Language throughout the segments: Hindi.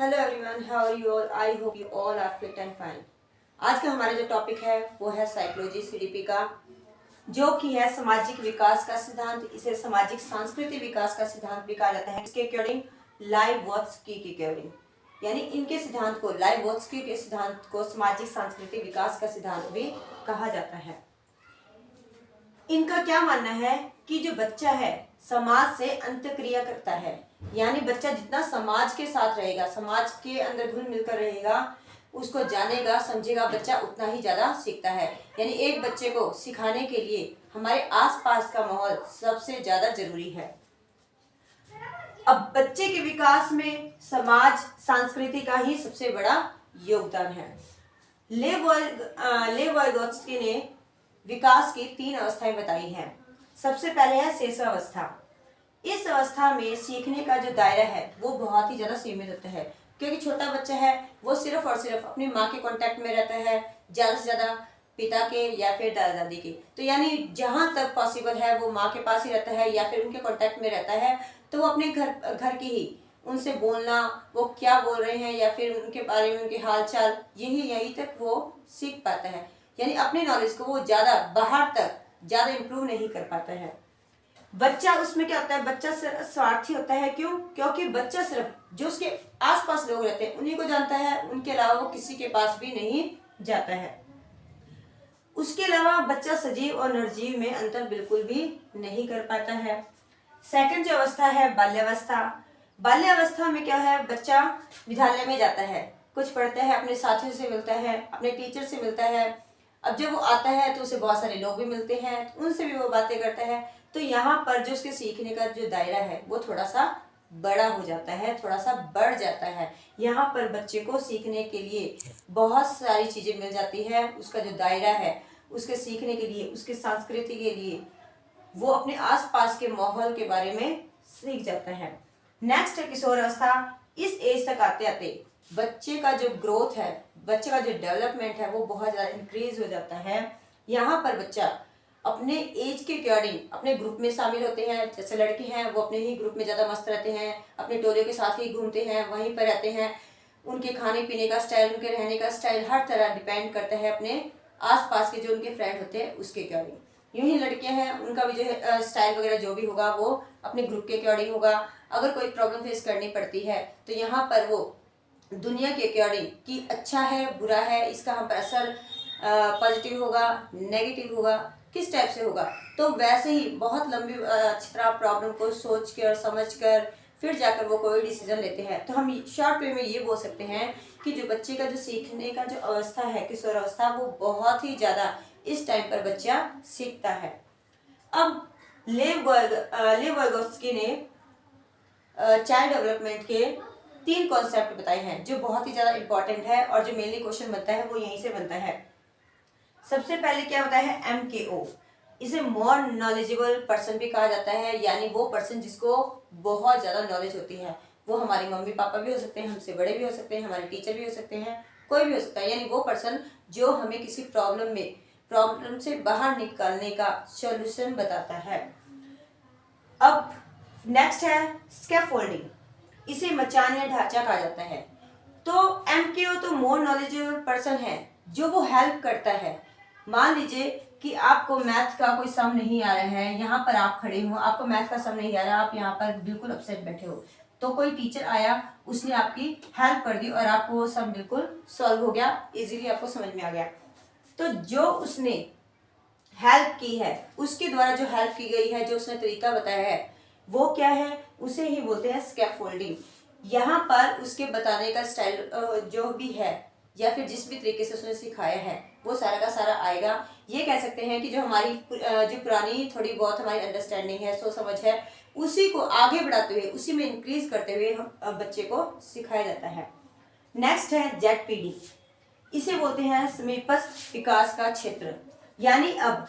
Hello everyone, how are you all? I hope you all are fit and fine. आज का हमारा जो टॉपिक है वो है साइकोलॉजी सीडीपी का, जो कि है सामाजिक विकास का सिद्धांत। इसे सामाजिक सांस्कृतिक विकास का सिद्धांत भी कहा जाता है। इसके अकॉर्डिंग लाइबोत्स्की के अकॉर्डिंग, यानी इनके सिद्धांत को, लाइबोत्स्की के सिद्धांत को सामाजिक सांस्कृतिक विकास का सिद्धांत भी कहा जाता है। इनका क्या मानना है कि जो बच्चा है समाज से अंतःक्रिया करता है, यानी बच्चा जितना समाज के साथ रहेगा, समाज के अंदर घुल मिलकर रहेगा, उसको जानेगा समझेगा, बच्चा उतना ही ज्यादा सीखता है। यानी एक बच्चे को सिखाने के लिए हमारे आसपास का माहौल सबसे ज्यादा जरूरी है। अब बच्चे के विकास में समाज संस्कृति का ही सबसे बड़ा योगदान है। लेव वाइगोत्स्की ने विकास की 3 अवस्थाएं बताई हैं। सबसे पहले है शिशुअवस्था। इस अवस्था में सीखने का जो दायरा है वो बहुत ही ज्यादा सीमित होता है, क्योंकि छोटा बच्चा है वो सिर्फ और सिर्फ अपनी माँ के कांटेक्ट में रहता है, ज्यादा से ज्यादा पिता के या फिर दादा दादी के। तो यानी जहां तक पॉसिबल है वो माँ के पास ही रहता है या फिर उनके कांटेक्ट में रहता है। तो वो अपने घर की ही उनसे बोलना, वो क्या बोल रहे हैं या फिर उनके बारे में, उनके हाल चाल, यही तक वो सीख पाता है। यानी अपने नॉलेज को वो ज्यादा बाहर तक ज्यादा इम्प्रूव नहीं कर पाता है। बच्चा उसमें क्या होता है, बच्चा स्वार्थी होता है। क्यों? क्योंकि बच्चा सिर्फ जो उसके आसपास लोग रहते हैं उन्हीं को जानता है, उनके अलावा वो किसी के पास भी नहीं जाता है। उसके अलावा बच्चा सजीव और निर्जीव में अंतर बिल्कुल भी नहीं कर पाता है। सेकंड जो अवस्था है बाल्यावस्था। बाल्यावस्था में क्या है, बच्चा विद्यालय में जाता है, कुछ पढ़ता है, अपने साथियों से मिलता है, अपने टीचर से मिलता है। अब जब वो आता है तो उसे बहुत सारे लोग भी मिलते हैं, उनसे भी वो बातें करता है। तो यहाँ पर जो उसके सीखने का जो दायरा है वो थोड़ा सा बड़ा हो जाता है, थोड़ा सा बढ़ जाता है। यहाँ पर बच्चे को सीखने के लिए बहुत सारी चीजें मिल जाती है। उसका जो दायरा है उसके सीखने के लिए, उसकी संस्कृति के लिए, वो अपने आसपास के माहौल के बारे में सीख जाता है। नेक्स्ट है किशोर अवस्था। इस एज तक आते आते बच्चे का जो ग्रोथ है, बच्चे का जो डेवलपमेंट है वो बहुत ज़्यादा इंक्रीज हो जाता है। यहाँ पर बच्चा अपने एज के अकॉर्डिंग अपने ग्रुप में शामिल होते हैं। जैसे लड़के हैं वो अपने ही ग्रुप में ज़्यादा मस्त रहते हैं, अपने टोले के साथ ही घूमते हैं, वहीं पर रहते हैं। उनके खाने पीने का स्टाइल, उनके रहने का स्टाइल हर तरह डिपेंड करता है अपने आसपास के जो उनके फ्रेंड होते हैं उसके अकॉर्डिंग। यूं ही लड़के हैं, उनका भी जो है स्टाइल वगैरह जो भी होगा वो अपने ग्रुप के अकॉर्डिंग होगा। अगर कोई प्रॉब्लम फेस करनी पड़ती है तो यहाँ पर वो दुनिया के अकॉर्डिंग कि अच्छा है बुरा है, इसका हम पर असर पॉजिटिव होगा नेगेटिव होगा, किस टाइप से होगा, तो वैसे ही बहुत लंबी अच्छी तरह प्रॉब्लम को सोच कर समझ कर फिर जाकर वो कोई डिसीजन लेते हैं। तो हम शॉर्ट वे में ये बोल सकते हैं कि जो बच्चे का जो सीखने का जो अवस्था है किशोर अवस्था, वो बहुत ही ज़्यादा इस टाइम पर बच्चा सीखता है। अब लेव वाइगोत्स्की ने चाइल्ड डेवलपमेंट के 3 कॉन्सेप्ट बताए हैं जो बहुत ही ज़्यादा इंपॉर्टेंट है और जो मेनली क्वेश्चन बनता है वो यहीं से बनता है। सबसे पहले क्या होता है, MKO। इसे मोर नॉलेजेबल पर्सन भी कहा जाता है, यानी वो पर्सन जिसको बहुत ज़्यादा नॉलेज होती है। वो हमारे मम्मी पापा भी हो सकते हैं, हमसे बड़े भी हो सकते हैं, हमारे टीचर भी हो सकते हैं, कोई भी हो सकता है। यानी वो पर्सन जो हमें किसी प्रॉब्लम से बाहर निकालने का सॉल्यूशन बताता है। अब नेक्स्ट है स्कैफोल्डिंग। इसे मचान या ढांचा कहा जाता है। तो MKO तो मोर नॉलेजेबल पर्सन है जो वो हेल्प करता है। मान लीजिए कि आपको मैथ का कोई सम नहीं आ रहा है, यहाँ पर आप खड़े हो, आपको मैथ का सम नहीं आ रहा, आप यहाँ पर बिल्कुल अपसेट बैठे हो, तो कोई टीचर आया, उसने आपकी हेल्प कर दी और आपको वो सम बिल्कुल सॉल्व हो गया, इजीली आपको समझ में आ गया। तो जो उसने हेल्प की है, उसके द्वारा जो हेल्प की गई है, जो उसने तरीका बताया है, वो क्या है, उसे ही बोलते हैं स्कैफोल्डिंग। यहाँ पर उसके बताने का स्टाइल जो भी है या फिर जिस भी तरीके से उसने सिखाया है वो सारा का सारा आएगा। ये कह सकते हैं कि जो हमारी जो पुरानी थोड़ी बहुत हमारी अंडरस्टैंडिंग है, सोच समझ है, उसी को आगे बढ़ाते हुए, उसी में इंक्रीज करते हुए हम बच्चे को सिखाया जाता है। नेक्स्ट है ZPD। इसे बोलते हैं समीपस्थ विकास का क्षेत्र। यानी अब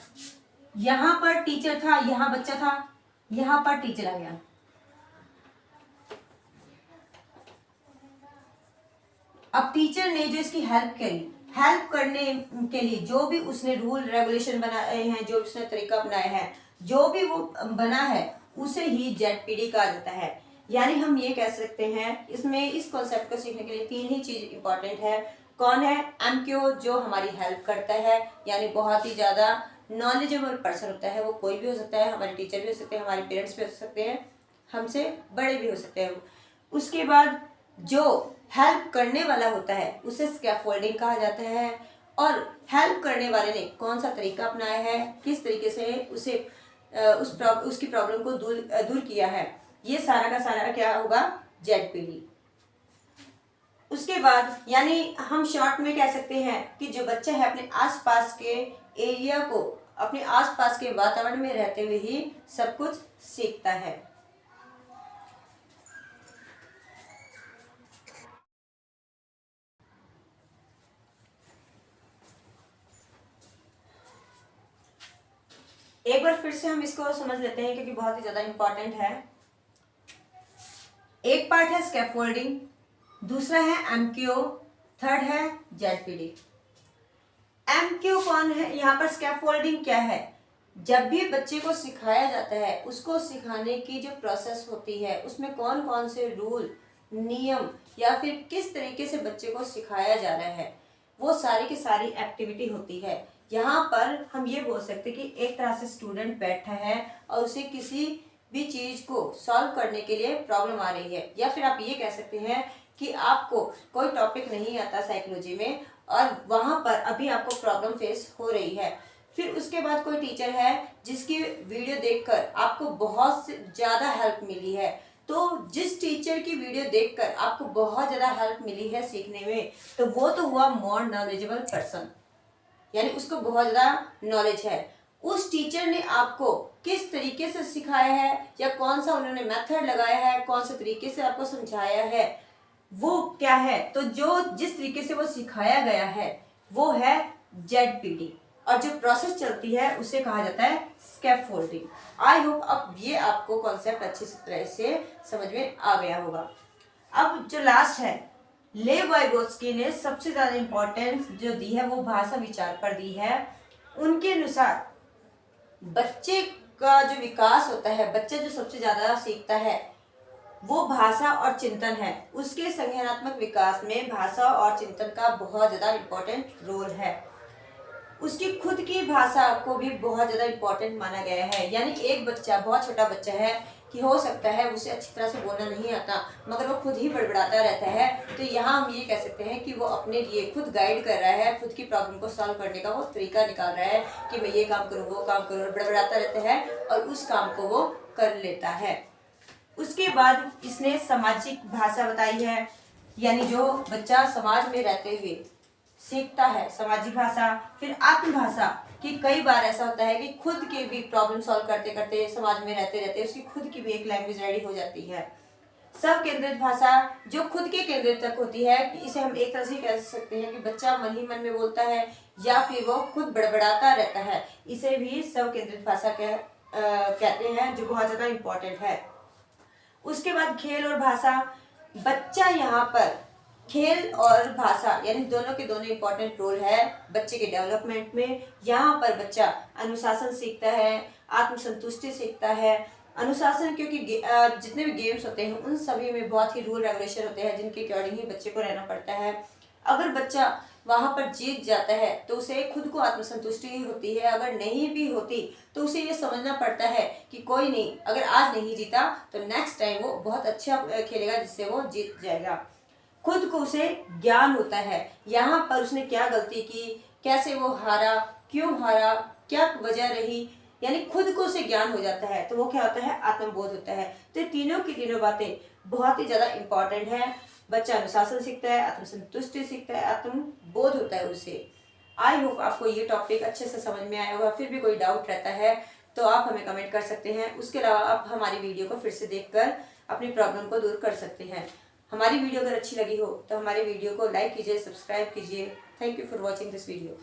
यहाँ पर टीचर था, यहाँ बच्चा था, यहाँ पर टीचर आ गया। अब टीचर ने जो इसकी हेल्प करी, हेल्प करने के लिए जो भी उसने रूल रेगुलेशन बनाए हैं, जो उसने तरीका अपनाया है, जो भी वो बना है, उसे ही ZPD कहा जाता है। यानी हम ये कह सकते हैं इसमें इस कॉन्सेप्ट को सीखने के लिए 3 ही चीज इंपॉर्टेंट है। कौन है? एमक्यू, जो हमारी हेल्प करता है, यानी बहुत ही ज्यादा नॉलेजेबल पर्सन होता है। वो कोई भी हो सकता है, हमारे टीचर भी हो सकते हैं, हमारे पेरेंट्स भी हो सकते हैं, हमसे बड़े भी हो सकते हैं। उसके बाद जो हेल्प करने वाला होता है उसे स्कैफोल्डिंग कहा जाता है। और हेल्प करने वाले ने कौन सा तरीका अपनाया है, किस तरीके से उसे उसकी प्रॉब्लम को दूर किया है, ये सारा का सारा क्या होगा? जेडपीडी। उसके बाद यानी हम शॉर्ट में कह सकते हैं कि जो बच्चा है अपने आसपास के एरिया को, अपने आसपास के वातावरण में रहते हुए ही सब कुछ सीखता है। एक बार फिर से हम इसको समझ लेते हैं क्योंकि बहुत ही ज्यादा इंपॉर्टेंट है। एक पार्ट है स्कैफोल्डिंग, दूसरा है एमक्यू, थर्ड है जेडपीडी। एमक्यू कौन है? यहाँ पर स्कैफोल्डिंग क्या है? जब भी बच्चे को सिखाया जाता है, उसको सिखाने की जो प्रोसेस होती है उसमें कौन कौन से रूल, नियम या फिर किस तरीके से बच्चे को सिखाया जा रहा है, वो सारी की सारी एक्टिविटी होती है। यहाँ पर हम ये बोल सकते हैं कि एक तरह से स्टूडेंट बैठा है और उसे किसी भी चीज को सॉल्व करने के लिए प्रॉब्लम आ रही है, या फिर आप ये कह सकते हैं कि आपको कोई टॉपिक नहीं आता साइकोलॉजी में और वहां पर अभी आपको प्रॉब्लम फेस हो रही है। फिर उसके बाद कोई टीचर है जिसकी वीडियो देखकर आपको बहुत ज्यादा हेल्प मिली है। तो जिस टीचर की वीडियो देखकर आपको बहुत ज्यादा हेल्प मिली है सीखने में, तो वो तो हुआ मोर नॉलेजेबल पर्सन, यानी उसको बहुत ज्यादा नॉलेज है। उस टीचर ने आपको किस तरीके से सिखाया है या कौन सा उन्होंने मेथड लगाया है, कौन से तरीके से आपको समझाया है, वो क्या है? तो जो जिस तरीके से वो सिखाया गया है वो है जेडपीडी, और जो प्रोसेस चलती है उसे कहा जाता है स्कैफोल्डिंग। आई होप अब ये आपको कॉन्सेप्ट अच्छी तरह से समझ में आ गया होगा। अब जो लास्ट है, लेव वाइगोत्स्की ने सबसे ज्यादा इंपॉर्टेंस जो दी है वो भाषा विचार पर दी है। उनके अनुसार बच्चे का जो विकास होता है, बच्चा जो सबसे ज्यादा सीखता है वो भाषा और चिंतन है। उसके संज्ञानात्मक विकास में भाषा और चिंतन का बहुत ज्यादा इंपॉर्टेंट रोल है। उसकी खुद की भाषा को भी बहुत ज्यादा इंपॉर्टेंट माना गया है। यानी एक बच्चा, बहुत छोटा बच्चा है कि हो सकता है उसे अच्छी तरह से बोलना नहीं आता, मगर वो खुद ही बड़बड़ाता रहता है, तो यहाँ हम ये कह सकते हैं कि वो अपने लिए खुद गाइड कर रहा है, खुद की प्रॉब्लम को सॉल्व करने का वो तरीका निकाल रहा है कि मैं ये काम करूँ, वो काम करूँ, और बड़बड़ाता रहता है और उस काम को वो कर लेता है। उसके बाद इसने सामाजिक भाषा बताई है, यानी जो बच्चा समाज में रहते हुए सीखता है, सामाजिक भाषा। फिर आत्मभाषा, कि कई बार ऐसा होता है कि खुद के भी प्रॉब्लम सॉल्व करते करते समाज में रहते रहते उसकी खुद की भी एक लैंग्वेज रेडी हो जाती है। सब केंद्रित भाषा, जो खुद के केंद्रित तक होती है, कि इसे हम एक तरह से कह सकते हैं कि बच्चा मन ही मन में बोलता है या फिर वो खुद बड़बड़ाता रहता है, इसे भी सब केंद्रित भाषा कहते हैं, जो बहुत ज्यादा इंपॉर्टेंट है। उसके बाद खेल और भाषा, बच्चा यहाँ पर खेल और भाषा यानी दोनों के दोनों इंपॉर्टेंट रोल है बच्चे के डेवलपमेंट में। यहाँ पर बच्चा अनुशासन सीखता है, आत्मसंतुष्टि सीखता है। अनुशासन, क्योंकि जितने भी गेम्स होते हैं उन सभी में बहुत ही रूल रेगुलेशन होते हैं जिनके अकॉर्डिंग ही बच्चे को रहना पड़ता है। अगर बच्चा वहां पर जीत जाता है तो उसे खुद को आत्मसंतुष्टि होती है, अगर नहीं भी होती तो उसे ये समझना पड़ता है कि कोई नहीं, अगर आज नहीं जीता तो नेक्स्ट टाइम वो बहुत अच्छा खेलेगा जिससे वो जीत जाएगा। खुद को उसे ज्ञान होता है यहाँ पर उसने क्या गलती की, कैसे वो हारा, क्यों हारा, क्या वजह रही, यानी खुद को उसे ज्ञान हो जाता है, तो वो क्या होता है? आत्मबोध होता है। तो ये तीनों की तीनों बातें बहुत ही ज्यादा इंपॉर्टेंट है। बच्चा अनुशासन सीखता है, आत्मसंतुष्टि सीखता है, आत्मबोध होता है उसे। आई होप आपको ये टॉपिक अच्छे से समझ में आया होगा। फिर भी कोई डाउट रहता है तो आप हमें कमेंट कर सकते हैं। उसके अलावा आप हमारी वीडियो को फिर से देखकर अपनी प्रॉब्लम को दूर कर सकते हैं। हमारी वीडियो अगर अच्छी लगी हो तो हमारी वीडियो को लाइक कीजिए, सब्सक्राइब कीजिए। Thank you for watching this video.